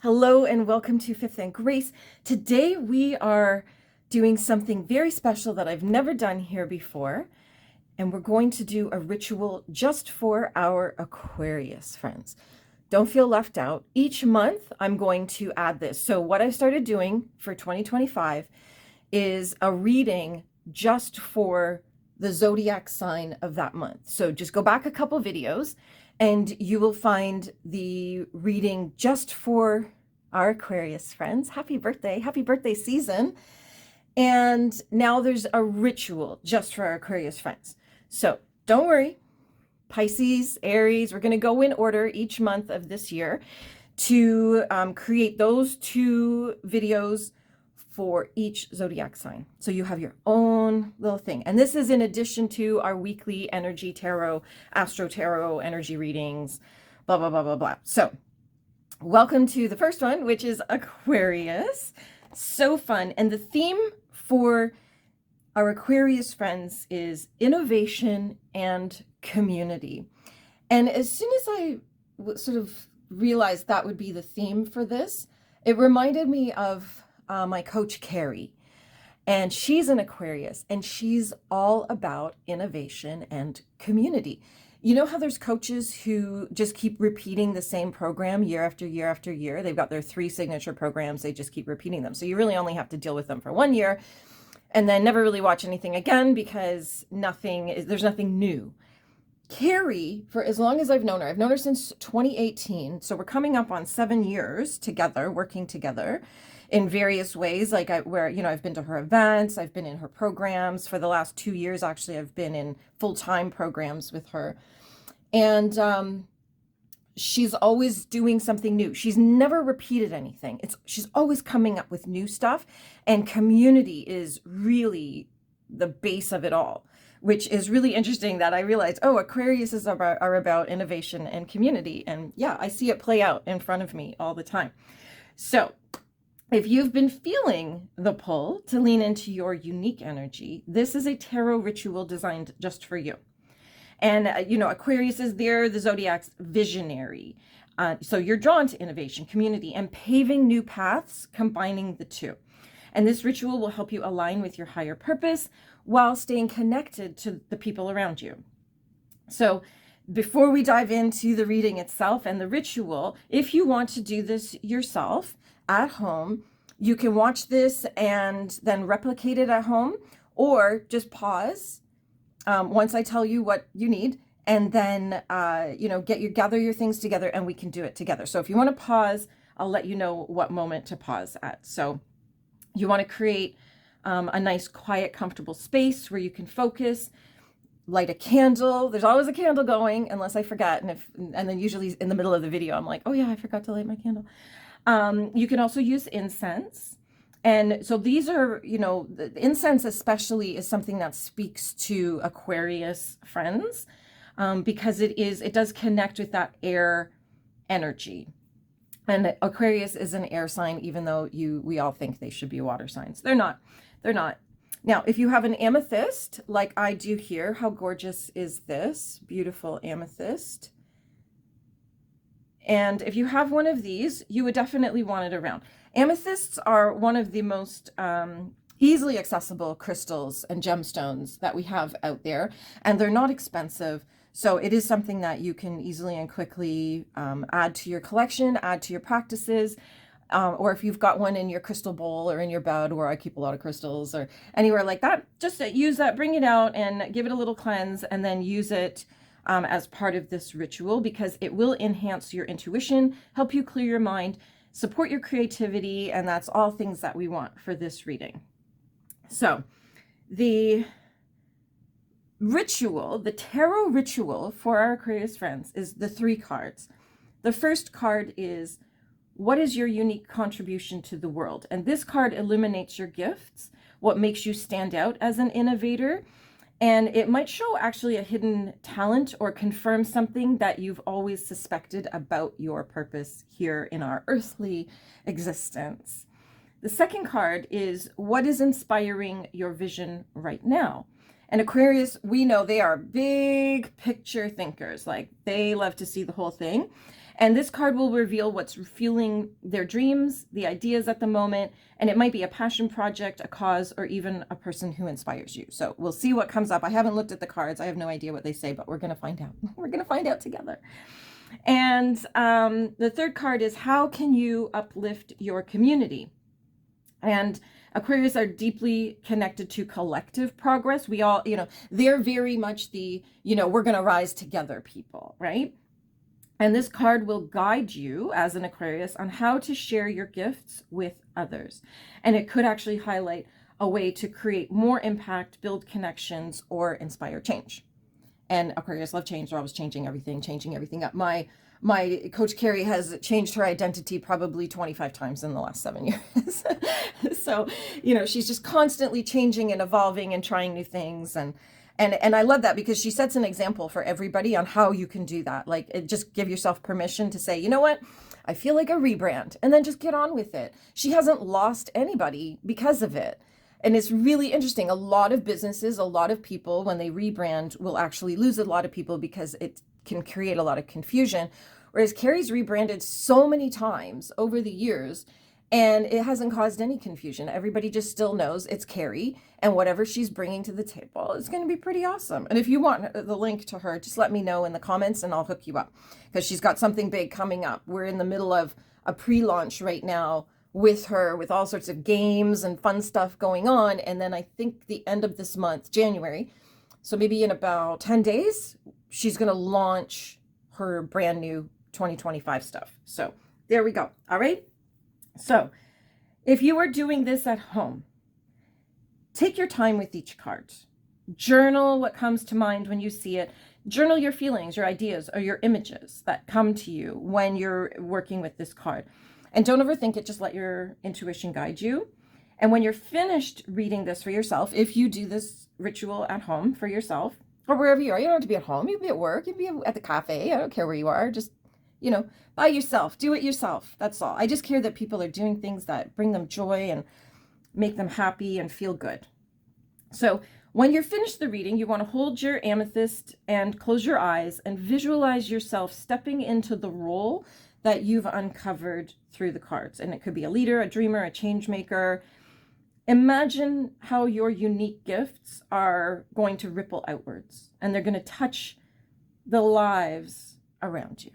Hello and welcome to Fifth and Grace. Today we are doing something very special that I've never done here before, and we're going to do a ritual just for our Aquarius friends. Don't feel left out. Each month I'm going to add this. So what I started doing for 2025 is a reading just for the zodiac sign of that month. So just go back a couple videos and you will find the reading just for our Aquarius friends. Happy birthday season. And now there's a ritual just for our Aquarius friends. So don't worry, Pisces, Aries, we're going to go in order each month of this year to create those two videos for each zodiac sign. So you have your own little thing. And this is in addition to our weekly energy tarot, astro tarot, energy readings, blah, blah, blah, blah, blah. So welcome to the first one, which is Aquarius. So fun. And the theme for our Aquarius friends is innovation and community. And as soon as I sort of realized that would be the theme for this, it reminded me of my coach, Carrie. And she's an Aquarius, and she's all about innovation and community. You know how there's coaches who just keep repeating the same program year after year after year? They've got their 3 signature programs. They just keep repeating them. So you really only have to deal with them for 1 year and then never really watch anything again because there's nothing new. Carrie, for as long as I've known her since 2018. So we're coming up on 7 years together, working together in various ways. Like I've been to her events, I've been in her programs. For the last 2 years, actually, I've been in full-time programs with her. And she's always doing something new. She's never repeated anything. She's always coming up with new stuff. And community is really the base of it all, which is really interesting that I realized, oh, Aquarius are about innovation and community. And yeah, I see it play out in front of me all the time. So if you've been feeling the pull to lean into your unique energy, this is a tarot ritual designed just for you. And, Aquarius is there, the Zodiac's visionary. So you're drawn to innovation, community, and paving new paths, combining the two. And this ritual will help you align with your higher purpose while staying connected to the people around you. So before we dive into the reading itself and the ritual, if you want to do this yourself at home, you can watch this and then replicate it at home, or just pause once I tell you what you need, and then gather your things together and we can do it together. So if you want to pause, I'll let you know what moment to pause at. So you want to create a nice, quiet, comfortable space where you can focus. Light a candle. There's always a candle going, unless I forget. And then usually in the middle of the video, I'm like, oh yeah, I forgot to light my candle. You can also use incense. And so these are, the incense especially is something that speaks to Aquarius friends, because it does connect with that air energy. And Aquarius is an air sign, even though we all think they should be water signs. They're not. Now, if you have an amethyst, like I do here, how gorgeous is this? Beautiful amethyst. And if you have one of these, you would definitely want it around. Amethysts are one of the most easily accessible crystals and gemstones that we have out there, and they're not expensive. So it is something that you can easily and quickly add to your collection, add to your practices. Or if you've got one in your crystal bowl or in your bed, where I keep a lot of crystals, or anywhere like that, just use that, bring it out and give it a little cleanse, and then use it as part of this ritual, because it will enhance your intuition, help you clear your mind, support your creativity, and that's all things that we want for this reading. So the ritual, the tarot ritual for our Aquarius friends, is the 3 cards. The first card is, what is your unique contribution to the world? And this card illuminates your gifts, what makes you stand out as an innovator. And it might show actually a hidden talent or confirm something that you've always suspected about your purpose here in our earthly existence. The second card is, what is inspiring your vision right now? And Aquarius, we know they are big picture thinkers. Like they love to see the whole thing. And this card will reveal what's fueling their dreams, the ideas at the moment, and it might be a passion project, a cause, or even a person who inspires you. So we'll see what comes up. I haven't looked at the cards. I have no idea what they say, but we're going to find out. We're going to find out together. And the third card is, how can you uplift your community? And Aquarius are deeply connected to collective progress. We all, they're very much the, we're going to rise together people, right? And this card will guide you as an Aquarius on how to share your gifts with others. And it could actually highlight a way to create more impact, build connections, or inspire change. And Aquarius love change. They're always changing everything up. My coach Carrie has changed her identity probably 25 times in the last 7 years. So, she's just constantly changing and evolving and trying new things. And I love that because she sets an example for everybody on how you can do that. Like, just give yourself permission to say, you know what? I feel like a rebrand, and then just get on with it. She hasn't lost anybody because of it. And it's really interesting. A lot of businesses, a lot of people, when they rebrand, will actually lose a lot of people because it can create a lot of confusion. Whereas Carrie's rebranded so many times over the years, and it hasn't caused any confusion. Everybody just still knows it's Carrie, and whatever she's bringing to the table is going to be pretty awesome. And if you want the link to her, just let me know in the comments and I'll hook you up, because she's got something big coming up. We're in the middle of a pre-launch right now with her, with all sorts of games and fun stuff going on. And then I think the end of this month, January, so maybe in about 10 days, she's going to launch her brand new 2025 stuff. So there we go. All right. So if you are doing this at home, take your time with each card. Journal what comes to mind when you see it. Journal your feelings, your ideas, or your images that come to you when you're working with this card. And don't overthink it. Just let your intuition guide you. And when you're finished reading this for yourself, if you do this ritual at home for yourself, or wherever you are, you don't have to be at home. You can be at work. You can be at the cafe. I don't care where you are. Just, by yourself. Do it yourself. That's all. I just care that people are doing things that bring them joy and make them happy and feel good. So when you're finished the reading, you want to hold your amethyst and close your eyes and visualize yourself stepping into the role that you've uncovered through the cards. And it could be a leader, a dreamer, a change maker. Imagine how your unique gifts are going to ripple outwards, and they're going to touch the lives around you.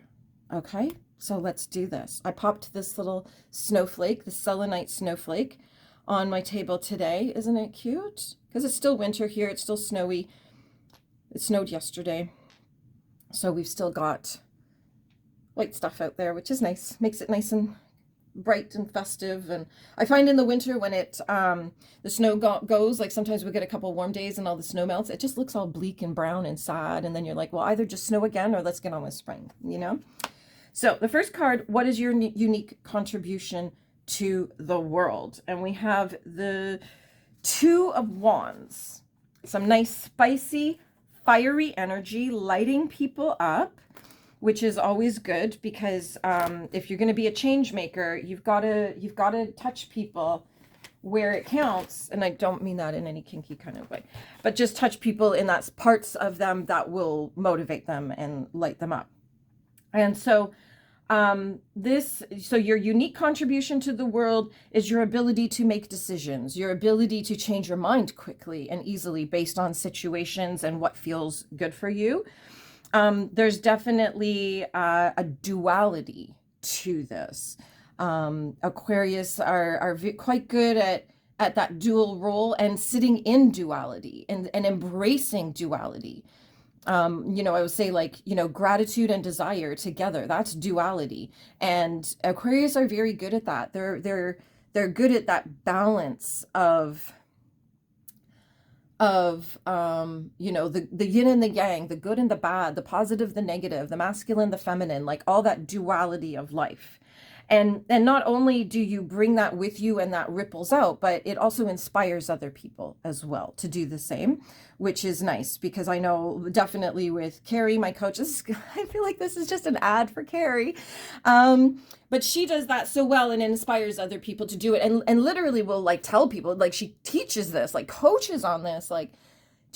Okay, so let's do this. I popped this little snowflake, the selenite snowflake, on my table today. Isn't it cute? Because it's still winter here. It's still snowy. It snowed yesterday. So we've still got white stuff out there, which is nice. Makes it nice and bright and festive. And I find in the winter when it the snow goes, like sometimes we get a couple warm days and all the snow melts, it just looks all bleak and brown and sad. And then you're like, well, either just snow again or let's get on with spring, So the first card, what is your unique contribution to the world? And we have the Two of Wands. Some nice spicy, fiery energy lighting people up, which is always good, because if you're going to be a change maker, you've got to touch people where it counts. And I don't mean that in any kinky kind of way, but just touch people in that parts of them that will motivate them and light them up. And so so your unique contribution to the world is your ability to make decisions, your ability to change your mind quickly and easily based on situations and what feels good for you. There's definitely a duality to this. Aquarius are quite good at that dual role and sitting in duality and embracing duality. I would say gratitude and desire together, that's duality. And Aquarius are very good at that. They're good at that balance of the yin and the yang, the good and the bad, the positive, the negative, the masculine, the feminine, like all that duality of life. And not only do you bring that with you and that ripples out, but it also inspires other people as well to do the same, which is nice, because I know definitely with Carrie, my coach, I feel like this is just an ad for Carrie. But she does that so well and inspires other people to do it. And literally will tell people, she teaches this, coaches on this,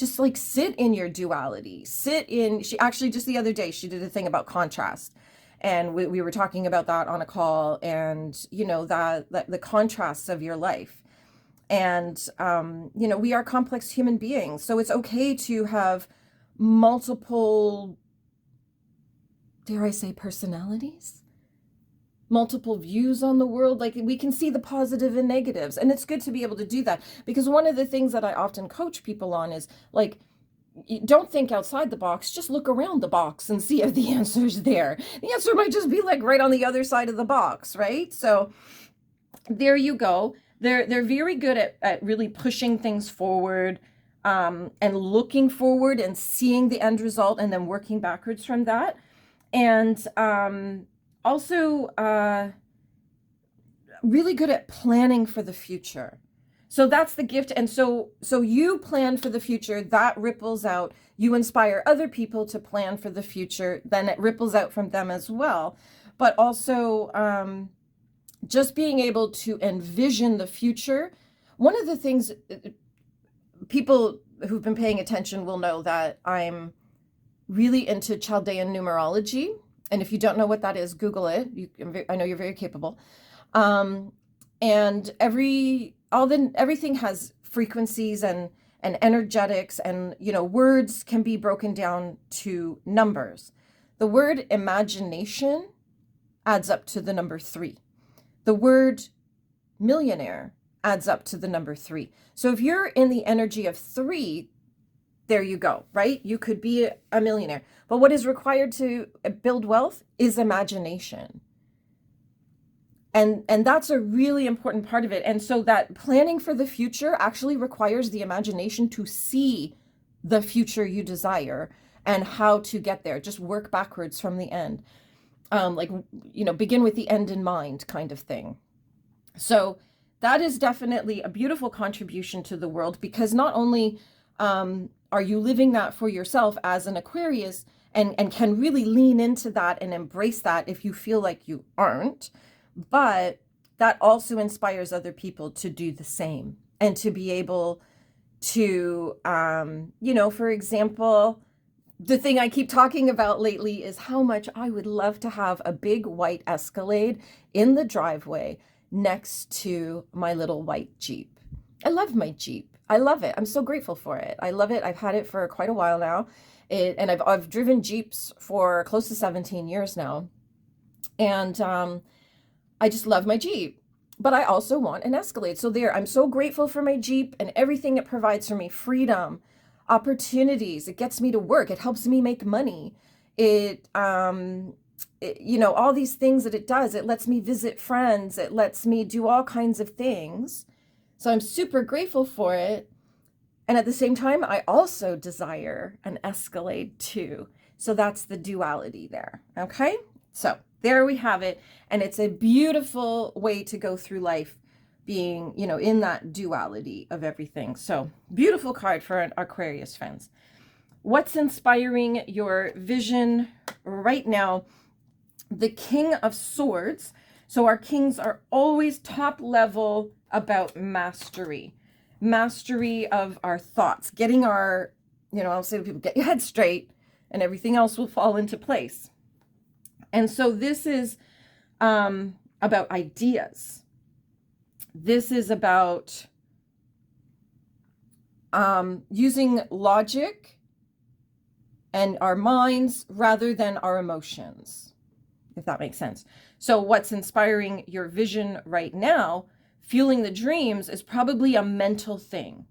just like sit in your duality, she actually just the other day, she did a thing about contrast. And we were talking about that on a call, and, you know, that the contrasts of your life. And, you know, we are complex human beings. So it's okay to have multiple, dare I say, personalities, multiple views on the world. Like, we can see the positive and negatives. And it's good to be able to do that, because one of the things that I often coach people on is like, don't think outside the box, just look around the box and see if the answer's there. The answer might just be like right on the other side of the box, right? So there you go. They're very good at really pushing things forward, and looking forward and seeing the end result and then working backwards from that. And also really good at planning for the future. So that's the gift. And so you plan for the future, that ripples out. You inspire other people to plan for the future, then it ripples out from them as well. But also just being able to envision the future. One of the things, people who've been paying attention will know that I'm really into Chaldean numerology. And if you don't know what that is, Google it. I know you're very capable. And everything has frequencies and energetics, and, you know, words can be broken down to numbers. The word imagination adds up to the number 3. The word millionaire adds up to the number 3. So if you're in the energy of 3, there you go, right? You could be a millionaire. But what is required to build wealth is imagination. And that's a really important part of it. And so that planning for the future actually requires the imagination to see the future you desire and how to get there. Just work backwards from the end. Like, you know, begin with the end in mind kind of thing. So that is definitely a beautiful contribution to the world, because not only are you living that for yourself as an Aquarius, and can really lean into that and embrace that if you feel like you aren't, but that also inspires other people to do the same and to be able to, you know, for example, the thing I keep talking about lately is how much I would love to have a big white Escalade in the driveway next to my little white Jeep. I love my Jeep. I love it. I'm so grateful for it. I love it. I've had it for quite a while now. And I've driven Jeeps for close to 17 years now. And I just love my Jeep. But I also want an Escalade. So there, I'm so grateful for my Jeep and everything it provides for me. Freedom, opportunities. It gets me to work. It helps me make money. You know, all these things that it does. It lets me visit friends. It lets me do all kinds of things. So I'm super grateful for it. And at the same time, I also desire an Escalade too. So that's the duality there. Okay. So there we have it. And it's a beautiful way to go through life, being, you know, in that duality of everything. So beautiful card for an Aquarius friends. What's inspiring your vision right now? The King of Swords. So our kings are always top level about mastery of our thoughts, getting our, you know, I'll say to people, get your head straight and everything else will fall into place. And so this is about ideas. This is about using logic and our minds rather than our emotions, if that makes sense. So what's inspiring your vision right now, fueling the dreams, is probably a mental thing.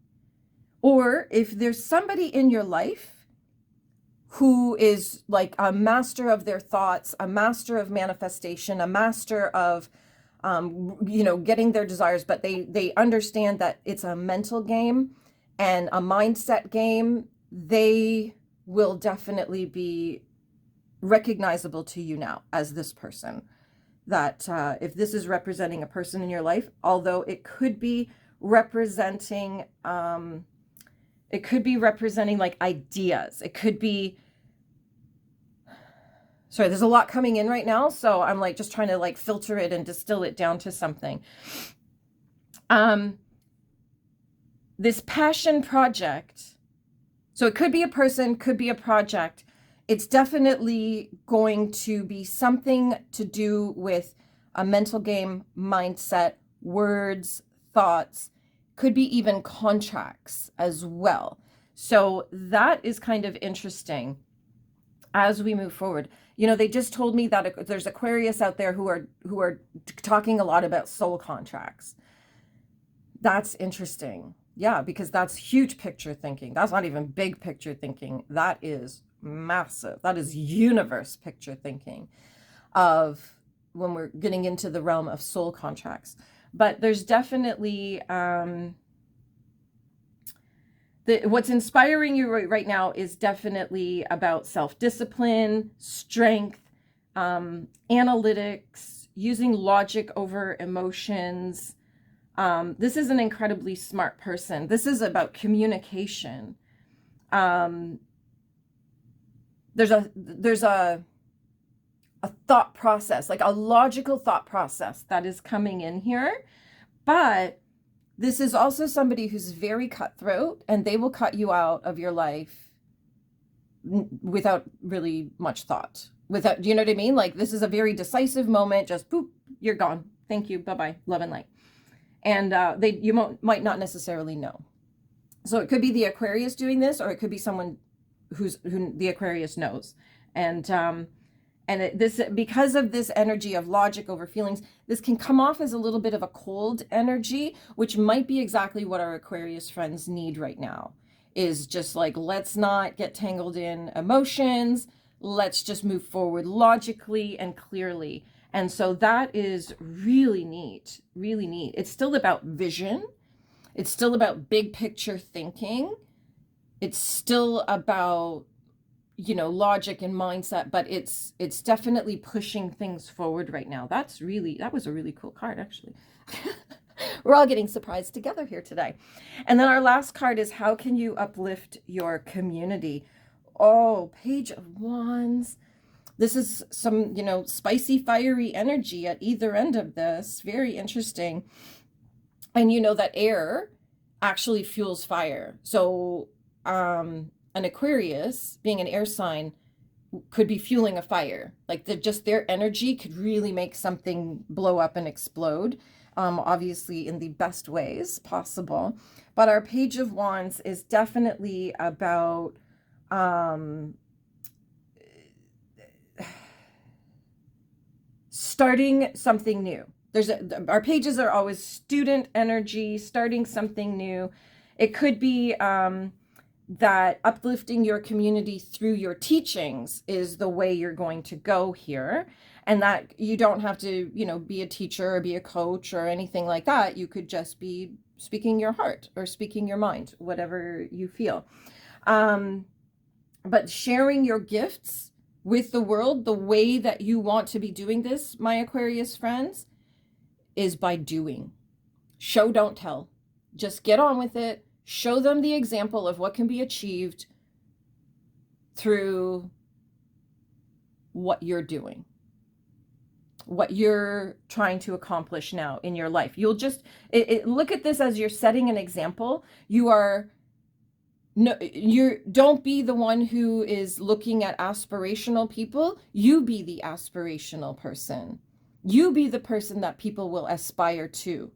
Or if there's somebody in your life who is like a master of their thoughts, a master of manifestation, a master of, you know, getting their desires, but they understand that it's a mental game and a mindset game, they will definitely be recognizable to you now as this person. That if this is representing a person in your life, although it could be representing, like ideas. It could be, sorry, there's a lot coming in right now. So I'm like just trying to like filter it and distill it down to something. This passion project So it could be a person, could be a project. It's definitely going to be something to do with a mental game, mindset, words, thoughts, could be even contracts as well. So that is kind of interesting as we move forward. You know, they just told me that there's Aquarius out there who are talking a lot about soul contracts. That's interesting. Yeah, because that's huge picture thinking. That's not even big picture thinking. That is massive. That is universe picture thinking of when we're getting into the realm of soul contracts. But there's definitely what's inspiring you right now is definitely about self-discipline, strength, analytics, using logic over emotions. This is an incredibly smart person. This is about communication. There's a thought process, like a logical thought process that is coming in here. But this is also somebody who's very cutthroat, and they will cut you out of your life without really much thought. Without, you know what I mean? Like, this is a very decisive moment. Just boop, you're gone. Thank you. Bye-bye. Love and light. And you might not necessarily know. So it could be the Aquarius doing this, or it could be someone who the Aquarius knows. And because of this energy of logic over feelings, this can come off as a little bit of a cold energy, which might be exactly what our Aquarius friends need right now. Is just like, let's not get tangled in emotions. Let's just move forward logically and clearly. And so that is really neat, really neat. It's still about vision. It's still about big picture thinking. It's still about, you know, logic and mindset, but it's definitely pushing things forward right now. That was a really cool card, actually. We're all getting surprised together here today. And then our last card is, how can you uplift your community? Oh, Page of Wands. This is some, you know, spicy, fiery energy at either end of this. Very interesting. And you know that air actually fuels fire. So an Aquarius, being an air sign, could be fueling a fire. Like just their energy could really make something blow up and explode. Obviously in the best ways possible. But our Page of Wands is definitely about starting something new. Our pages are always student energy, starting something new. It could be that uplifting your community through your teachings is the way you're going to go here. And that you don't have to, you know, be a teacher or be a coach or anything like that. You could just be speaking your heart or speaking your mind, whatever you feel. But sharing your gifts with the world, the way that you want to be doing this, my Aquarius friends, is by doing. Show, don't tell. Just get on with it. Show them the example of what can be achieved through what you're doing, what you're trying to accomplish now in your life. You'll just look at this as you're setting an example. Don't be the one who is looking at aspirational people. You be the aspirational person. You be the person that people will aspire to.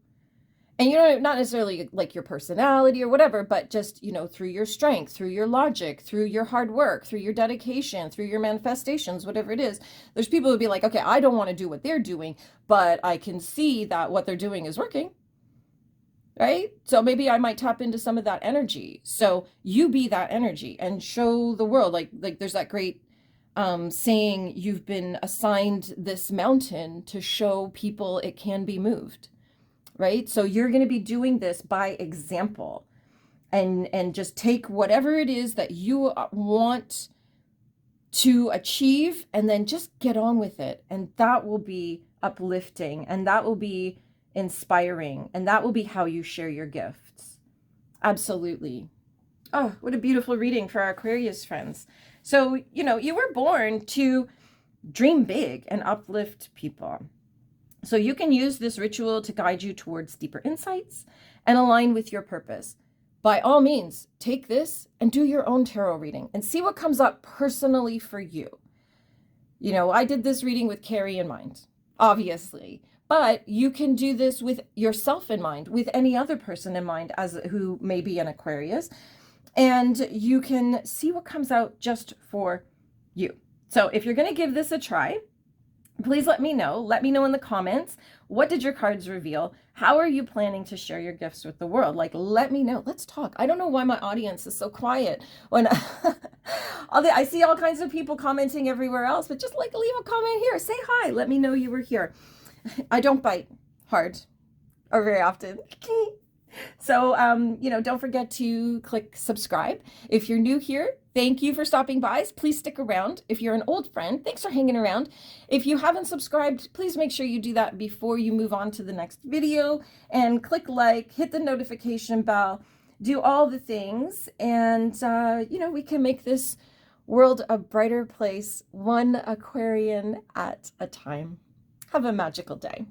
And, you know, not necessarily like your personality or whatever, but just, you know, through your strength, through your logic, through your hard work, through your dedication, through your manifestations, whatever it is. There's people who be like, okay, I don't want to do what they're doing, but I can see that what they're doing is working. Right? So maybe I might tap into some of that energy. So you be that energy and show the world. Like there's that great saying, you've been assigned this mountain to show people it can be moved. Right? So you're going to be doing this by example, and just take whatever it is that you want to achieve and then just get on with it. And that will be uplifting, and that will be inspiring, and that will be how you share your gifts. Absolutely. Oh, what a beautiful reading for our Aquarius friends. So, you know, you were born to dream big and uplift people. So you can use this ritual to guide you towards deeper insights and align with your purpose. by all means, take this and do your own tarot reading and see what comes up personally for you. You know, I did this reading with Carrie in mind, obviously, but you can do this with yourself in mind, with any other person in mind as who may be an Aquarius, and you can see what comes out just for you. So if you're going to give this a try, please let me know. Let me know in the comments. What did your cards reveal? How are you planning to share your gifts with the world? Like, let me know. Let's talk. I don't know why my audience is so quiet when I see all kinds of people commenting everywhere else, but just like leave a comment here. Say hi. Let me know you were here. I don't bite hard or very often. So, you know, don't forget to click subscribe. If you're new here, thank you for stopping by. Please stick around. If you're an old friend, thanks for hanging around. If you haven't subscribed, please make sure you do that before you move on to the next video, and click like, hit the notification bell, do all the things. And, you know, we can make this world a brighter place, one Aquarian at a time. Have a magical day.